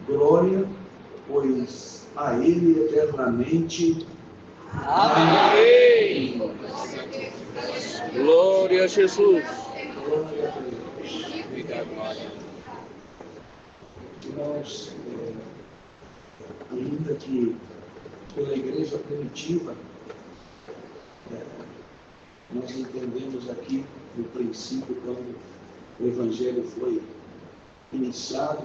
glória, pois a Ele eternamente. Amém. Glória a Jesus. Glória a Deus. Irmãos, ainda que pela igreja primitiva, nós entendemos aqui no princípio, quando o Evangelho foi iniciado,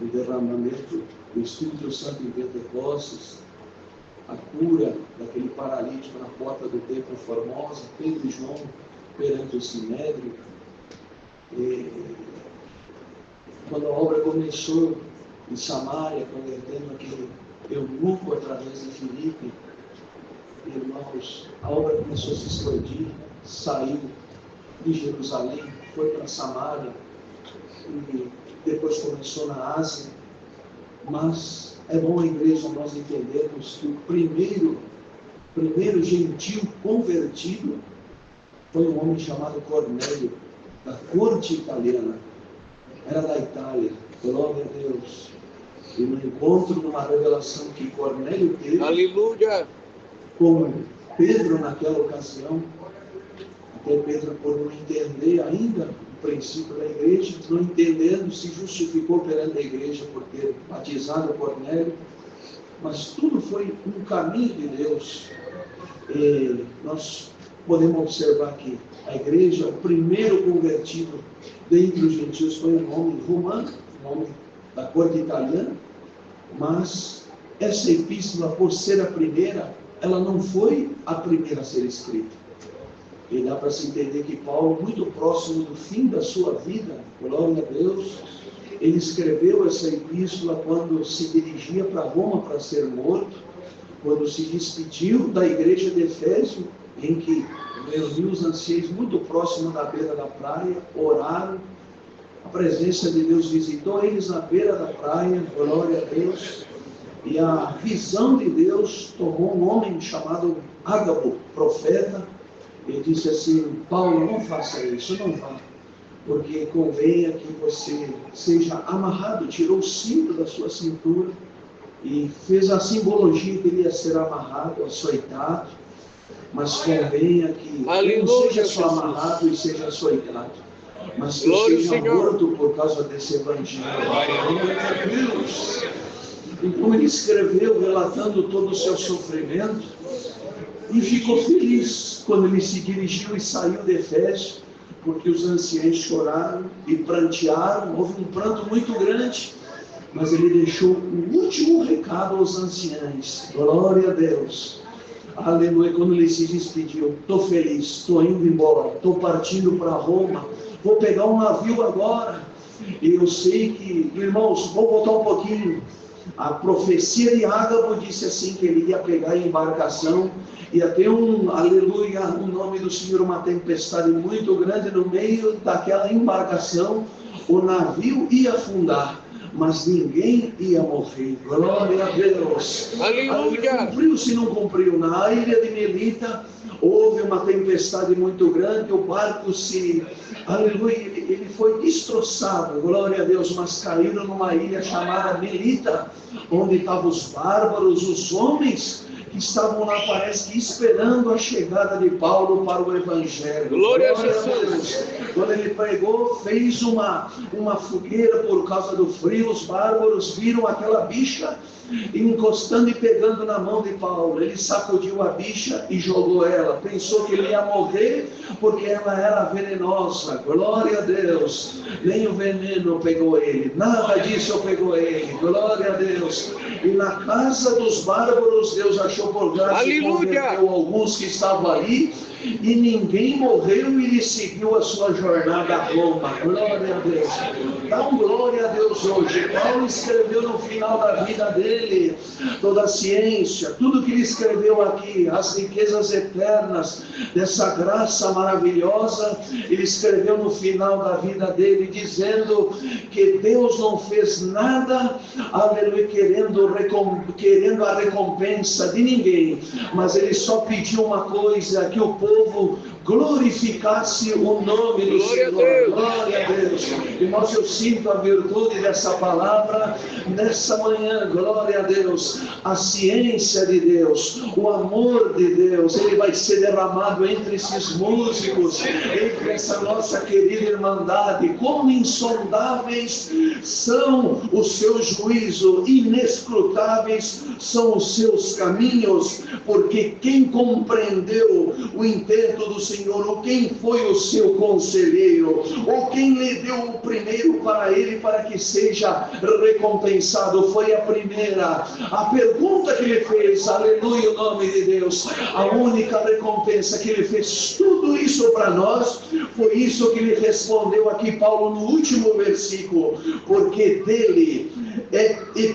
o derramamento do Espírito Santo em Pentecostes, a cura daquele paralítico na porta do templo Formosa, Pedro e João perante o Sinédrio. Quando a obra começou em Samaria, convertendo aquele eunuco através de Filipe, irmãos, a obra começou a se expandir, saiu de Jerusalém, foi para Samaria e depois começou na Ásia. Mas é bom, a igreja, nós entendermos que o primeiro gentil convertido foi um homem chamado Cornélio, da corte italiana. Era da Itália, glória a Deus. E no encontro, numa revelação que Cornélio teve, aleluia, com Pedro naquela ocasião, até Pedro, por não entender ainda o princípio da igreja, não entendendo, se justificou perante a igreja por ter batizado Cornélio, mas tudo foi um caminho de Deus. E nós podemos observar que a igreja, o primeiro convertido dentre os gentios foi um homem romano, um homem da corte italiana, mas essa epístola, por ser a primeira, ela não foi a primeira a ser escrita. E dá para se entender que Paulo, muito próximo do fim da sua vida, glória a Deus, ele escreveu essa epístola quando se dirigia para Roma para ser morto, quando se despediu da igreja de Efésio, em que reuniu os anciãos muito próximo da beira da praia, oraram, a presença de Deus visitou eles na beira da praia, glória a Deus, e a visão de Deus tomou um homem chamado Ágabo, profeta, e disse assim: Paulo, não faça isso, não vá, porque convenha que você seja amarrado. Tirou o cinto da sua cintura e fez a simbologia que ele ia ser amarrado, açoitado, mas convenha que ele não seja só amarrado e seja açoitado, mas que eu seja morto por causa desse evangelho. Glória a Deus. Então ele escreveu relatando todo o seu sofrimento e ficou feliz quando ele se dirigiu e saiu de Efésio, porque os anciãos choraram e prantearam, houve um pranto muito grande, mas ele deixou um último recado aos anciãos, glória a Deus, aleluia. Quando ele se despediu: estou feliz, estou indo embora, estou partindo para Roma, vou pegar um navio agora, e eu sei que, irmãos, vou voltar um pouquinho. A profecia de Ágabo disse assim, que ele ia pegar a embarcação, ia ter aleluia, no nome do Senhor, uma tempestade muito grande no meio daquela embarcação, o navio ia afundar, mas ninguém ia morrer, glória a Deus, aleluia. Cumpriu-se, não cumpriu? Na ilha de Melita houve uma tempestade muito grande, o barco aleluia, ele foi destroçado, glória a Deus, mas caíram numa ilha chamada Melita, onde estavam os bárbaros, os homens que estavam lá, parece que esperando a chegada de Paulo para o Evangelho. Glória a Jesus. Quando ele pregou, fez uma fogueira por causa do frio, os bárbaros viram aquela bicha encostando e pegando na mão de Paulo. Ele sacudiu a bicha e jogou ela. Pensou que ele ia morrer porque ela era venenosa. Glória a Deus. Nem o veneno pegou ele. Nada disso pegou ele. Glória a Deus. E na casa dos bárbaros, Deus achou por graça e converteu alguns que estavam ali. E ninguém morreu e ele seguiu a sua jornada a Roma. Glória a Deus. Dá um glória a Deus hoje. Paulo escreveu no final da vida dele toda a ciência, tudo que ele escreveu aqui, as riquezas eternas dessa graça maravilhosa, ele escreveu no final da vida dele, dizendo que Deus não fez nada, aleluia, querendo a recompensa de ninguém, mas ele só pediu uma coisa: que o povo glorificasse o nome do Glória a Senhor. Deus. Glória a Deus. Irmãos, eu sinto a virtude dessa palavra nessa manhã. Glória a Deus. A ciência de Deus, o amor de Deus, ele vai ser derramado entre esses músicos, entre essa nossa querida irmandade. Como insondáveis são os seus juízos, inescrutáveis são os seus caminhos, porque quem compreendeu o intento do Senhor, ou quem foi o seu conselheiro, ou quem lhe deu o primeiro para ele, para que seja recompensado? Foi a primeira. A pergunta que ele fez, aleluia, o nome de Deus, a única recompensa que ele fez, tudo isso para nós, foi isso que ele respondeu aqui Paulo no último versículo, porque dele e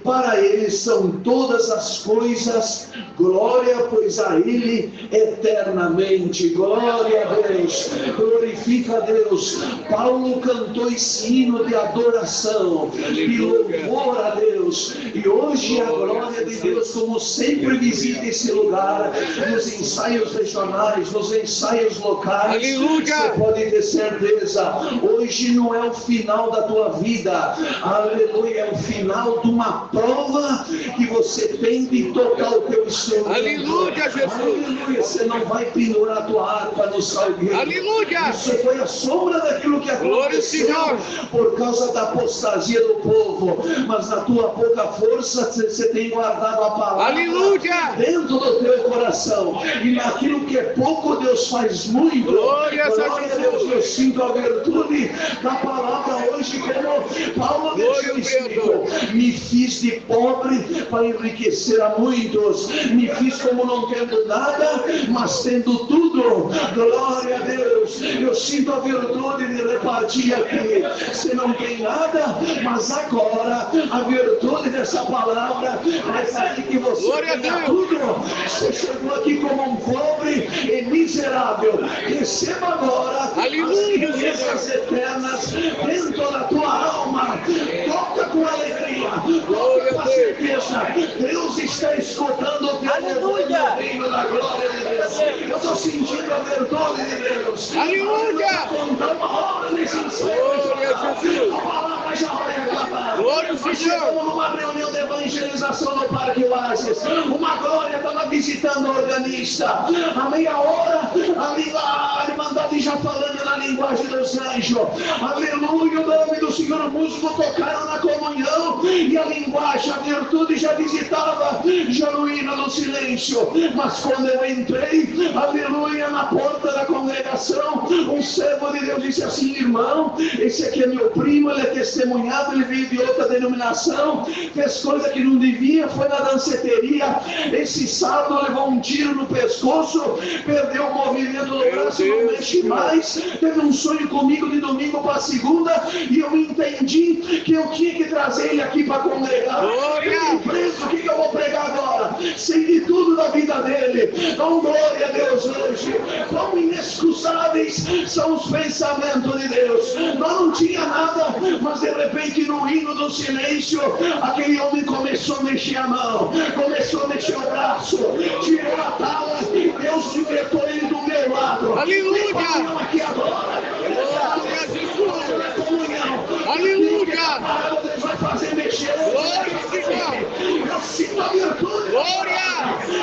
para ele são todas as coisas, glória, pois a ele eternamente. Glória a Deus, glorifica a Deus. Paulo cantou esse hino de adoração e louvor a Deus, e hoje a glória de Deus, como sempre, visita esse lugar, nos ensaios regionais, nos ensaios locais. Aleluia. Você pode ter certeza, hoje não é o final da tua vida, aleluia, é o final de uma prova que você tem de tocar o teu instrumento. Aleluia, Jesus. Aleluia, você não vai pendurar a tua harpa no salgueiro. Aleluia. Isso foi a sombra daquilo que aconteceu por causa da apostasia do povo, mas na tua pouca força você tem guardado a palavra. Aleluia. Dentro do teu coração, e naquilo que é pouco Deus faz muito. Glória a Deus. Eu sinto a virtude da palavra hoje, como Paulo deixou escrito: me fiz de pobre para enriquecer a muitos, me fiz como não tendo nada, mas tendo tudo. Glória a Deus. Eu sinto a virtude de repartir aqui. Você não tem nada, mas agora a virtude dessa palavra vai fazer que você tenha tudo. Você chegou aqui como um pobre e miserável. Receba agora as riquezas eternas dentro da tua alma. Toca com alegria, toca com a certeza. Deus está escutando o teu louvor no reino da glória de Deus. Eu estou sentindo a virtude de Deus. Aleluia! Contar uma hora nesse instante. A palavra já vai acabar. Glória ao Senhor. Chegamos numa reunião de evangelização no Parque Oásis. Uma glória estava visitando a organista. A meia hora, a irmandade já falando na linguagem dos anjos. Aleluia, o nome do Senhor. O músico tocaram na comunhão e a linguagem, a virtude já visitava genuína no silêncio. Mas quando eu entrei, aleluia, na porta da congregação, um servo de Deus disse assim: irmão, esse aqui é meu primo, ele é testemunhado, ele veio de outra denominação, fez coisa que não devia, foi na danceteria, esse sábado levou um tiro no pescoço, perdeu o movimento do braço, não mexe mais, teve um sonho comigo de domingo para segunda, e eu entendi que eu tinha que trazer ele aqui para congregar. Ele preso, o que eu vou pregar agora? Sei de tudo da vida dele. Então glória a Deus hoje. Quão inexcusáveis são os pensamentos de Deus. Não tinha nada, mas de repente no hino do silêncio, aquele homem começou a mexer a mão, começou a mexer o braço, tirou a tala, Deus libertou ele do meu lado. Aleluia! Aqui agora. Glória a Jesus! Comunhão. Aleluia! Deus vai fazer mexer. Glória ao Senhor! Eu sinto a virtude. Glória!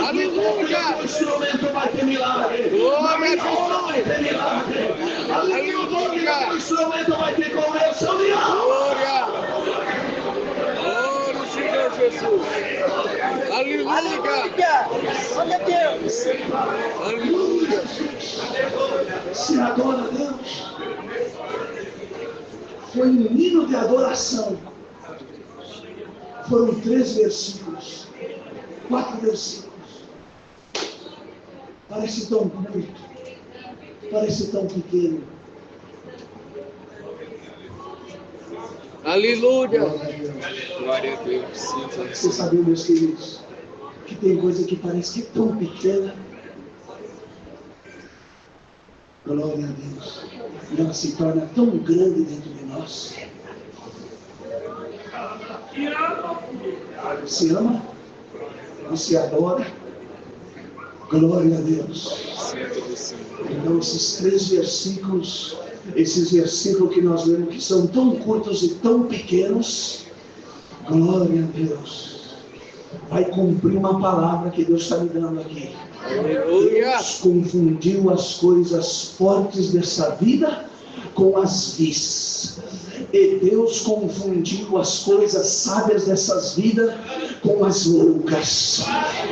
Aleluia! O instrumento vai ter milagre. Glória a Jesus vai ter milagre. Aleluia! O instrumento vai ter conversão de alma. Glória! Glória ao Senhor Jesus! Aleluia! Glória a Deus! Aleluia! Se adora a Deus. Foi um hino de adoração. Foram 3 versículos, 4 versículos. Parece tão curto, parece tão pequeno. Aleluia! Glória a Deus. Você sabe, meus queridos, que tem coisa que parece que é tão pequena. Glória a Deus. E ela se torna tão grande dentro de nós. Você ama? Você adora? Glória a Deus. Santo do Senhor. Então, esses 3 versículos, esses versículos que nós lemos, que são tão curtos e tão pequenos, glória a Deus, vai cumprir uma palavra que Deus está me dando aqui. Aleluia. Deus confundiu as coisas fortes dessa vida com as vis. E Deus confundiu as coisas sábias dessas vidas com as loucas.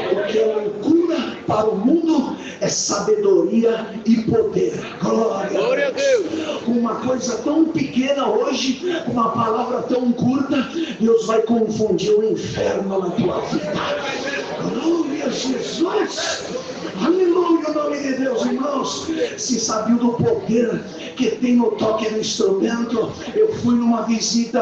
Porque a loucura para o mundo é sabedoria e poder. Glória a Deus. Uma coisa tão pequena hoje, uma palavra tão curta, Deus vai confundir o inferno na tua vida. Glória a Jesus. Aleluia, o nome de Deus, irmãos. Se sabia do poder que tem no toque do instrumento. Eu fui numa visita,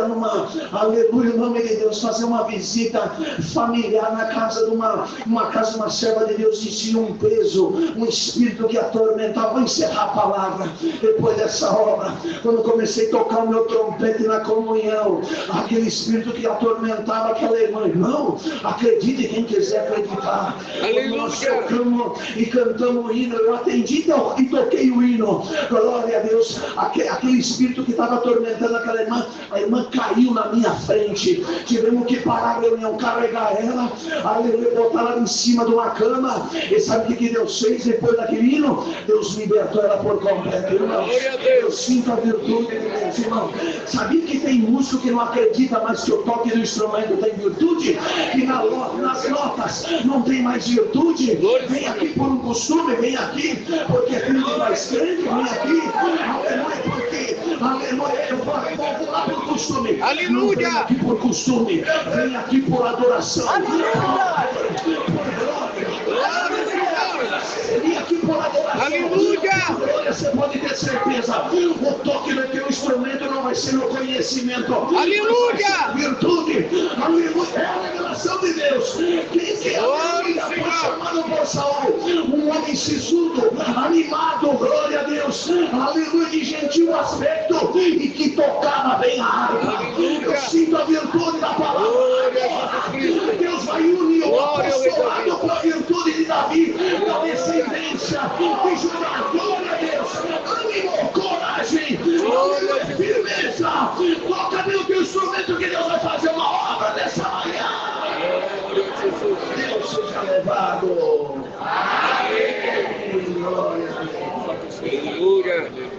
aleluia, o nome de Deus, fazer uma visita familiar na casa de uma serva de Deus que tinha um peso, um espírito que atormentava. Vou encerrar a palavra depois dessa obra. Quando comecei a tocar o meu trompete na comunhão, aquele espírito que atormentava aquela irmã. Irmão, acredite quem quiser acreditar. Aleluia. Nós tocamos e cantamos o hino, eu atendi e toquei o hino. Glória a Deus. Aquele espírito que estava atormentando aquela irmã, a irmã caiu na minha frente. Tivemos que parar a reunião, carregar ela, aleluia, botar ela em cima de uma cama. E sabe o que Deus fez depois daquele hino? Deus libertou ela por completo, irmão. Eu sinto a virtude de Deus, irmão. Sabia que tem músico que não acredita mais que o toque do instrumento tem virtude? Que nas notas não tem mais virtude? Vem aqui por um costume, vem aqui porque filho de mais crente, vem aqui, aleluia, porque, aleluia, eu vou lá por costume. Aleluia. Não vem aqui por costume, vem aqui por adoração. Aleluia. Vem aqui por adoração. Aleluia. Glória, você pode ter certeza, o toque do teu instrumento não vai ser no conhecimento. Aleluia. Virtude, aleluia, é a revelação de Deus. Quem que aleluia, foi chamado por Saul, um homem sisudo, animado, glória a Deus, aleluia, de gentil aspecto e que tocava bem a harpa. Eu sinto a virtude da palavra. Deus vai unir o apostolado com a virtude de Davi, com a descendência de Judá. Glória a Deus, ânimo, coragem, aleluia, firmeza. Toca bem o teu instrumento que Deus vai fazer uma obra nessa manhã. Deus seja levado. Amém. Glória a Deus. Aleluia.